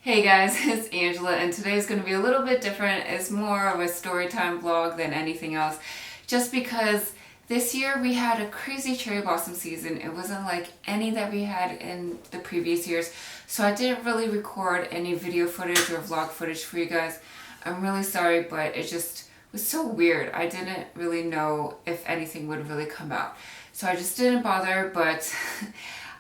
Hey guys, it's Angela, and today is going to be a little bit different. It's more of a story time vlog than anything else, just because this year we had a crazy cherry blossom season. It wasn't like any that we had in the previous years, so I didn't really record any video footage or vlog footage for you guys. I'm really sorry, but it just was so weird. I didn't really know if anything would really come out, so I just didn't bother, but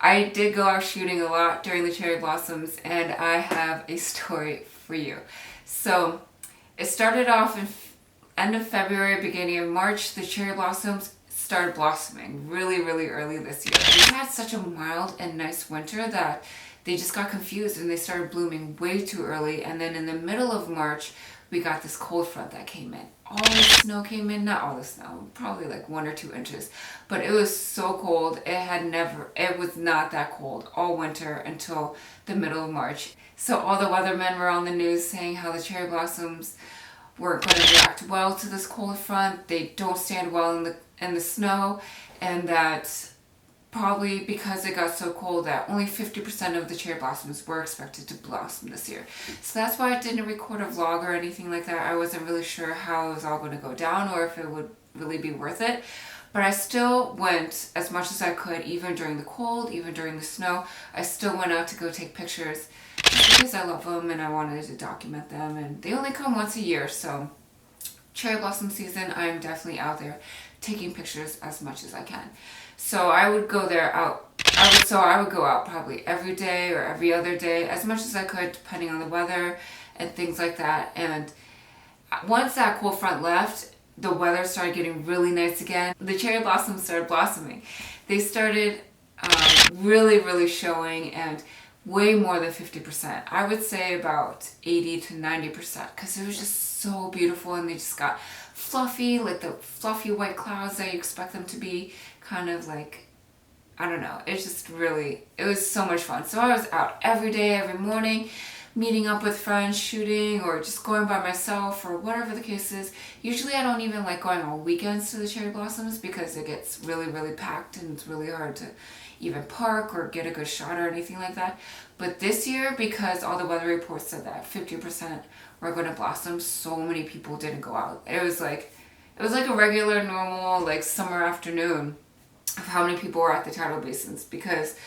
I did go out shooting a lot during the cherry blossoms, and I have a story for you. So it started off in end of February, beginning of March. The cherry blossoms started blossoming really early this year. We had such a mild and nice winter that they just got confused and they started blooming way too early. And then in the middle of March, we got this cold front that came in. All the snow came in, not all the snow, probably like 1 or 2 inches, but it was so cold. It was not that cold all winter until the middle of March. So all the weathermen were on the news saying how the cherry blossoms weren't going to react well to this cold front. They don't stand well in the snow, and that probably because it got so cold that only 50% of the cherry blossoms were expected to blossom this year. So that's why I didn't record a vlog or anything like that. I wasn't really sure how it was all going to go down or if it would really be worth it. But I still went as much as I could, even during the cold, even during the snow. I still went out to go take pictures just because I love them and I wanted to document them. And they only come once a year, so cherry blossom season, I'm definitely out there taking pictures as much as I can. So I would go there out. I would go out probably every day or every other day, as much as I could, depending on the weather and things like that. And once that cold front left, the weather started getting really nice again. The cherry blossoms started blossoming. They started really showing, and way more than 50%. I would say about 80 to 90%, because it was just so beautiful, and they just got fluffy, like the fluffy white clouds that you expect them to be, kind of like, I don't know, it's just really, it was so much fun. So I was out every day, every morning, meeting up with friends, shooting, or just going by myself, or whatever the case is. Usually I don't even like going on weekends to the cherry blossoms because it gets really packed and it's really hard to even park or get a good shot or anything like that. But this year, because all the weather reports said that 50% were going to blossom, so many people didn't go out. It was like a regular, normal, like summer afternoon of how many people were at the tidal basins, because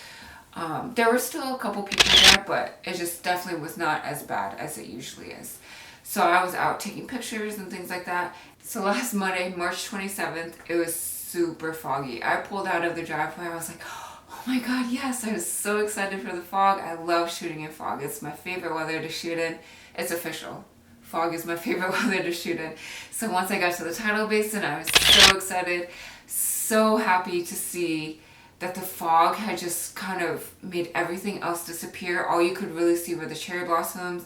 there were still a couple people there, but it just definitely was not as bad as it usually is. So I was out taking pictures and things like that. So last Monday, March 27th, it was super foggy. I pulled out of the driveway. I was like, oh my god, yes. I was so excited for the fog. I love shooting in fog. It's my favorite weather to shoot in. It's official. Fog is my favorite weather to shoot in. So once I got to the tidal basin, I was so excited, so happy to see that the fog had just kind of made everything else disappear. All you could really see were the cherry blossoms.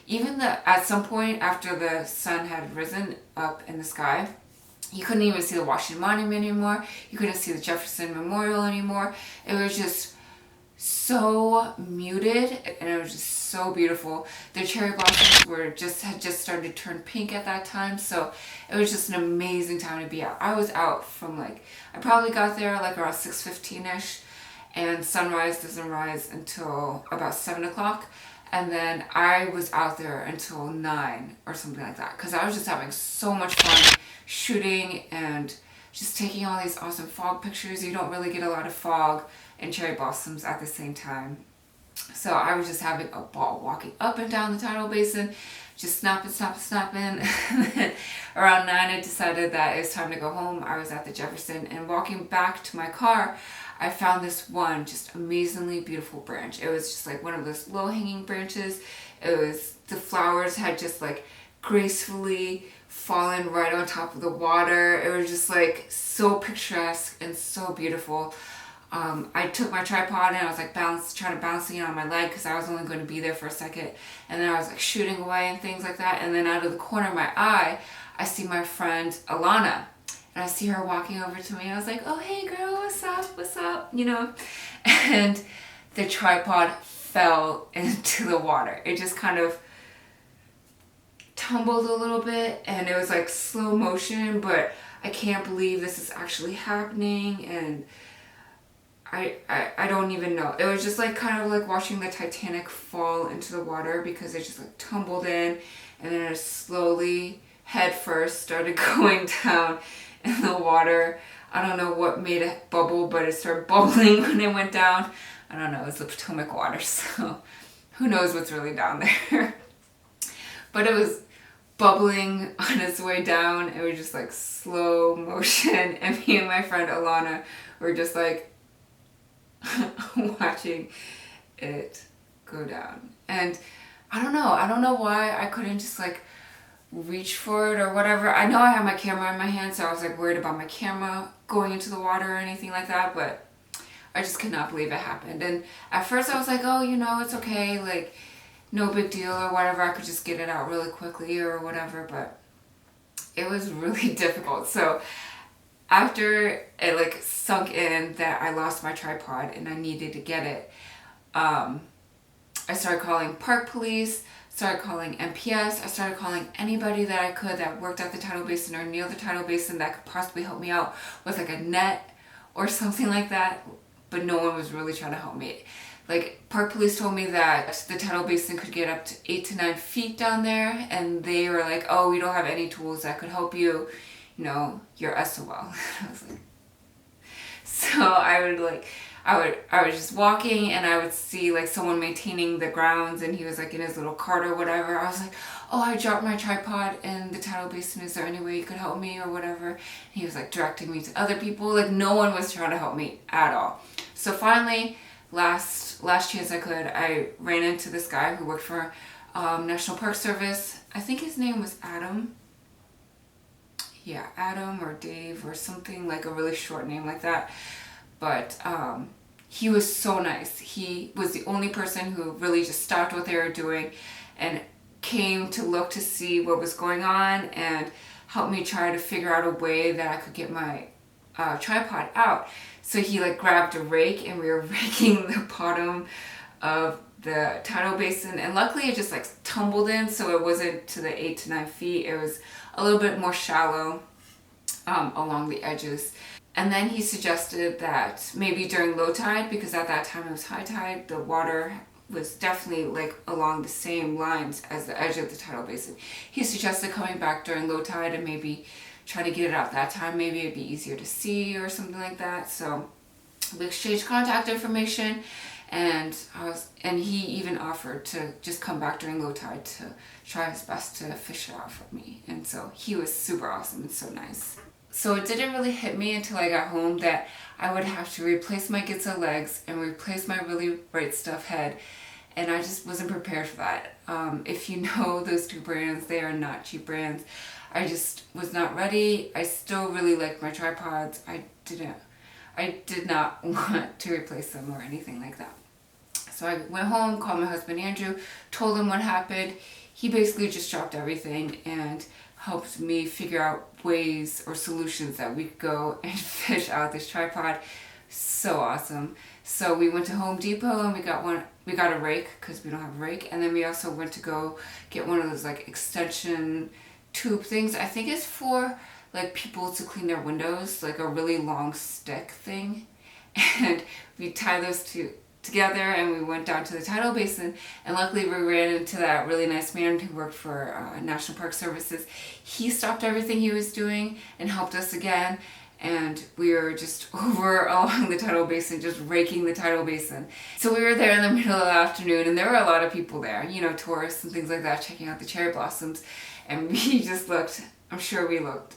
Even at some point after the sun had risen up in the sky, you couldn't even see the Washington Monument anymore. You couldn't see the Jefferson Memorial anymore. It was just so muted, and it was just so beautiful. The cherry blossoms had just started to turn pink at that time, so it was just an amazing time to be out. I was out from I probably got there like around 6:15ish, and sunrise doesn't rise until about 7 o'clock. And then I was out there until 9 or something like that, because I was just having so much fun shooting and just taking all these awesome fog pictures. You don't really get a lot of fog and cherry blossoms at the same time. So I was just having a ball walking up and down the tidal basin, just snapping. And then around 9, I decided that it was time to go home. I was at the Jefferson, and walking back to my car, I found this one just amazingly beautiful branch. It was just like one of those low-hanging branches. The flowers had just like gracefully fallen right on top of the water. It was just like so picturesque and so beautiful. I took my tripod and I was like trying to balance it on my leg, because I was only going to be there for a second. And then I was like shooting away and things like that. And then out of the corner of my eye, I see my friend Alana. And I see her walking over to me. I was like, oh, hey girl, what's up, you know? And the tripod fell into the water. It just kind of tumbled a little bit, and it was like slow motion, but I can't believe this is actually happening, and I don't even know. It was just like kind of like watching the Titanic fall into the water, because it just like tumbled in, and then it slowly head first started going down in the water. I don't know what made it bubble, but it started bubbling when it went down. I don't know, it's the Potomac water, so who knows what's really down there. But it was bubbling on its way down. It was just like slow motion, and me and my friend Alana were just like watching it go down. And I don't know why I couldn't just like reach for it or whatever. I know I had my camera in my hand, so I was like worried about my camera going into the water or anything like that, but I just could not believe it happened. And at first I was like, oh, it's okay, like no big deal or whatever, I could just get it out really quickly or whatever, but it was really difficult. So after it like sunk in that I lost my tripod and I needed to get it, I started calling park police, started calling MPS, I started calling anybody that I could that worked at the tidal basin or near the tidal basin that could possibly help me out with like a net or something like that, but no one was really trying to help me. Like, park police told me that the tidal basin could get up to 8 to 9 feet down there, and they were like, oh, we don't have any tools that could help you, you're SOL. I was like, so I was just walking, and I would see like someone maintaining the grounds, and he was like in his little cart or whatever. I was like, oh, I dropped my tripod in the tidal basin, is there any way you could help me or whatever? And he was like directing me to other people. Like, no one was trying to help me at all. So finally, last chance I could, I ran into this guy who worked for National Park Service. I think his name was Adam. Yeah, Adam or Dave or something, like a really short name like that. But he was so nice. He was the only person who really just stopped what they were doing and came to look to see what was going on and helped me try to figure out a way that I could get my tripod out. So he like grabbed a rake, and we were raking the bottom of the tidal basin, and luckily it just like tumbled in, so it wasn't to the 8 to 9 feet. It was a little bit more shallow along the edges. And then he suggested that maybe during low tide, because at that time it was high tide, the water was definitely like along the same lines as the edge of the tidal basin. He suggested coming back during low tide and maybe try to get it out that time. Maybe it'd be easier to see or something like that. So we exchanged contact information, and he even offered to just come back during low tide to try his best to fish it out for me. And so he was super awesome and so nice. So it didn't really hit me until I got home that I would have to replace my Gitza legs and replace my really bright stuff head, and I just wasn't prepared for that. If you know those two brands, they are not cheap brands. I just was not ready. I still really liked my tripods. I did not want to replace them or anything like that. So I went home, called my husband Andrew, told him what happened. He basically just dropped everything and helped me figure out ways or solutions that we could go and fish out this tripod. So awesome. So we went to Home Depot and we got a rake, because we don't have a rake, and then we also went to go get one of those like extension tube things. I think it's for like people to clean their windows, like a really long stick thing. And we tie those two together, and we went down to the tidal basin, and luckily we ran into that really nice man who worked for National Park Services. He stopped everything he was doing and helped us again, and we were just over along the tidal basin, just raking the tidal basin. So we were there in the middle of the afternoon, and there were a lot of people there, tourists and things like that, checking out the cherry blossoms, and we just looked, I'm sure we looked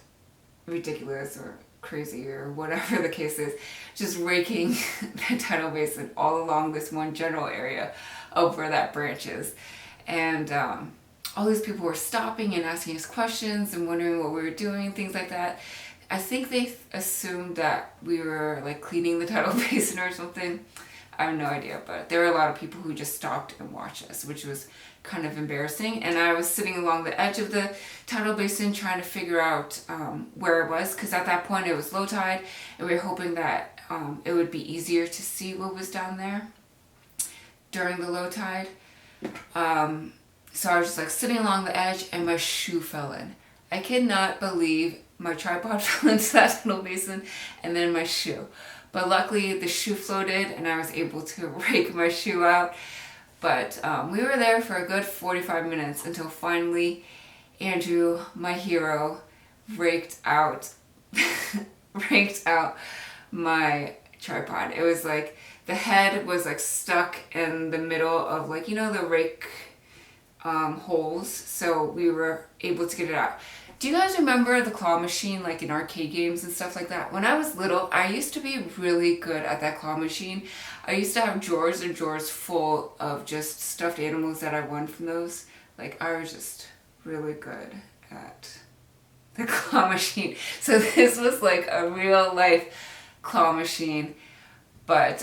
ridiculous or crazy or whatever the case is, just raking the tidal basin all along this one general area of where that branch is. And all these people were stopping and asking us questions and wondering what we were doing, things like that. I think they assumed that we were like cleaning the tidal basin or something. I have no idea, but there were a lot of people who just stopped and watched us, which was kind of embarrassing. And I was sitting along the edge of the tidal basin trying to figure out where it was, because at that point it was low tide, and we were hoping that it would be easier to see what was down there during the low tide. So I was just like sitting along the edge, and my shoe fell in. I cannot believe my tripod fell into that tidal basin, and then my shoe. But luckily the shoe floated and I was able to rake my shoe out. But we were there for a good 45 minutes until finally Andrew, my hero, raked out my tripod. It was like the head was like stuck in the middle of, like, you know, the rake holes, so we were able to get it out. Do you guys remember the claw machine, like in arcade games and stuff like that? When I was little, I used to be really good at that claw machine. I used to have drawers and drawers full of just stuffed animals that I won from those. Like, I was just really good at the claw machine. So this was like a real life claw machine. But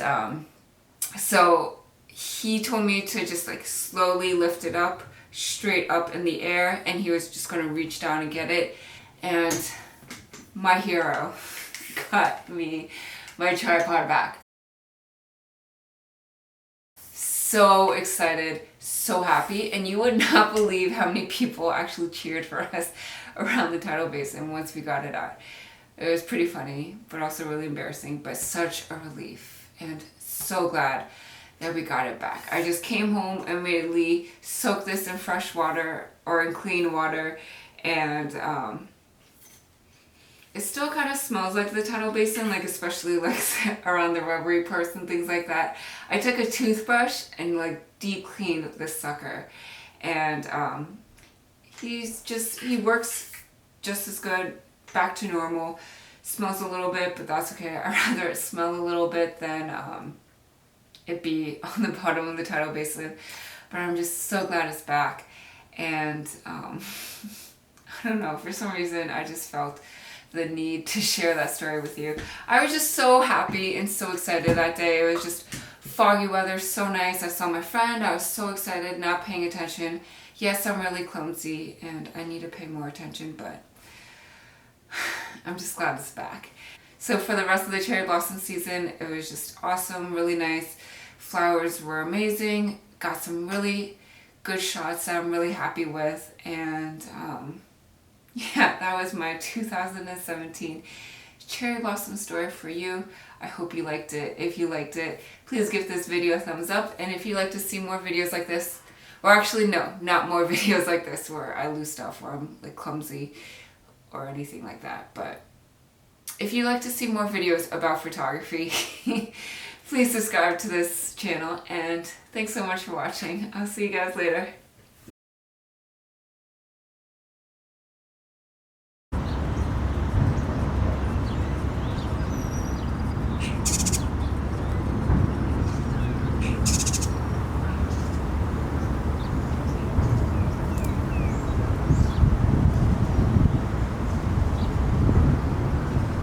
so he told me to just like slowly lift it up, straight up in the air, and he was just going to reach down and get it. And my hero got me my tripod back. So excited, so happy, and you would not believe how many people actually cheered for us around the tidal basin once we got it out. It was pretty funny, but also really embarrassing, but such a relief, and so glad that we got it back. I just came home, immediately soaked this in fresh water or in clean water, and it still kind of smells like the tidal basin, like especially like around the rubbery parts and things like that. I took a toothbrush and like deep cleaned this sucker, and he works just as good, back to normal. Smells a little bit, but that's okay. I'd rather it smell a little bit than it be on the bottom of the tidal basin. But I'm just so glad it's back, and I don't know, for some reason I just felt the need to share that story with you. I was just so happy and so excited that day. It was just foggy weather, so nice. I saw my friend, I was so excited, not paying attention. Yes, I'm really clumsy and I need to pay more attention, but I'm just glad it's back. So for the rest of the cherry blossom season, it was just awesome, really nice. Flowers were amazing, got some really good shots that I'm really happy with, and yeah, that was my 2017 cherry blossom story for you. I hope you liked it. If you liked it, please give this video a thumbs up, and if you'd like to see more videos like this, or actually no, not more videos like this where I lose stuff or I'm like clumsy or anything like that, but if you'd like to see more videos about photography, please subscribe to this channel, and thanks so much for watching. I'll see you guys later.